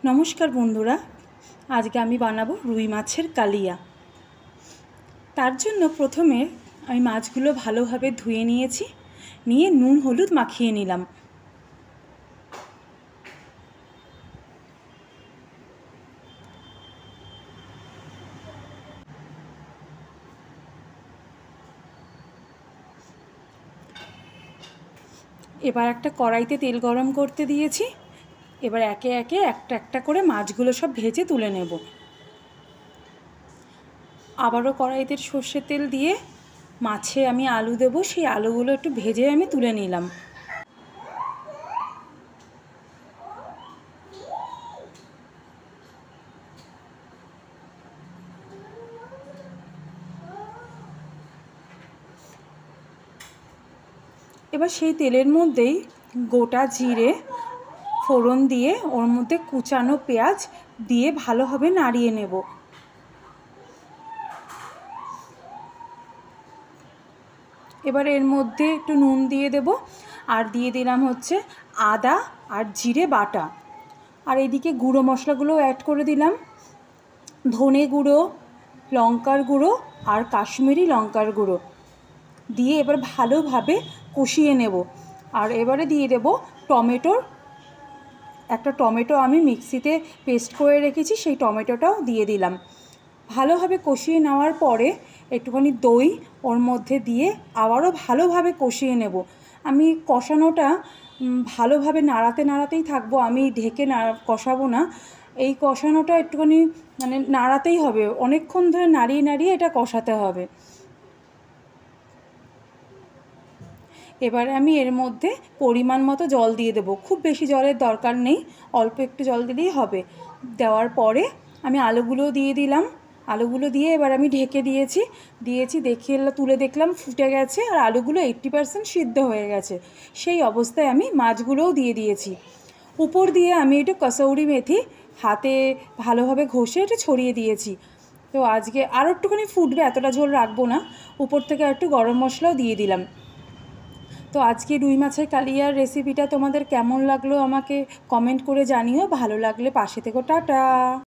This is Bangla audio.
নমস্কার বন্ধুরা, আজকে আমি বানাবো রুই মাছের কালিয়া। তার জন্য প্রথমে আমি মাছগুলো ভালোভাবে ধুয়ে নিয়েছি, নিয়ে নুন হলুদ মাখিয়ে নিলাম। এবার একটা কড়াইতে তেল গরম করতে দিয়েছি। এবার একে একে একটা একটা করে মাছগুলো সব ভেজে তুলে নেব। আবারও কড়াইতে সর্ষের তেল দিয়ে মাছে আমি আলু দেবো, সেই আলুগুলো একটু ভেজে আমি তুলে নিলাম। এবার সেই তেলের মধ্যেই গোটা জিরে ফোড়ন দিয়ে ওর মধ্যে কুচানো পেঁয়াজ দিয়ে ভালোভাবে নাড়িয়ে নেব। এবার এর মধ্যে একটু নুন দিয়ে দেব, আর দিয়ে দিলাম হচ্ছে আদা আর জিরে বাটা। আর এইদিকে গুঁড়ো মশলাগুলো অ্যাড করে দিলাম, ধনে গুঁড়ো, লঙ্কার গুঁড়ো আর কাশ্মীরি লঙ্কার গুঁড়ো দিয়ে এবার ভালোভাবে কষিয়ে নেব। আর এবারে দিয়ে দেব একটা টমেটো আমি মিক্সিতে পেস্ট করে রেখেছি, সেই টমেটোটাও দিয়ে দিলাম। ভালোভাবে কষিয়ে নেওয়ার পরে একটুখানি দই ওর মধ্যে দিয়ে আবারও ভালোভাবে কষিয়ে নেব। আমি কষানোটা ভালোভাবে নাড়াতেই থাকবো, আমি ঢেকে কষাবো না। এই কষানোটা একটুখানি নাড়াতেই হবে, অনেকক্ষণ ধরে নাড়িয়ে এটা কষাতে হবে। এবারে আমি এর মধ্যে পরিমাণ মতো জল দিয়ে দেবো, খুব বেশি জলের দরকার নেই, অল্প একটু জল দিলেই হবে। দেওয়ার পরে আমি আলুগুলো দিয়ে দিলাম, আলুগুলো দিয়ে এবার আমি ঢেকে দিয়েছি দেখে তুলে দেখলাম ফুটে গেছে আর আলুগুলো 80% সিদ্ধ হয়ে গেছে। সেই অবস্থায় আমি মাছগুলোও দিয়ে দিয়েছি। উপর দিয়ে আমি একটু কসৌরি মেথি হাতে ভালোভাবে ঘষে এটা ছড়িয়ে দিয়েছি। তো আজকে আরও একটুখানি ফুটবে, এতটা ঝোল রাখবো না। উপর থেকে একটু গরম মশলাও দিয়ে দিলাম। তো আজকে রুই মাছের কালিয়ার রেসিপিটা তোমাদের কেমন লাগলো আমাকে কমেন্ট করে জানিও। ভালো লাগলে পাশে থেকো। টাটা।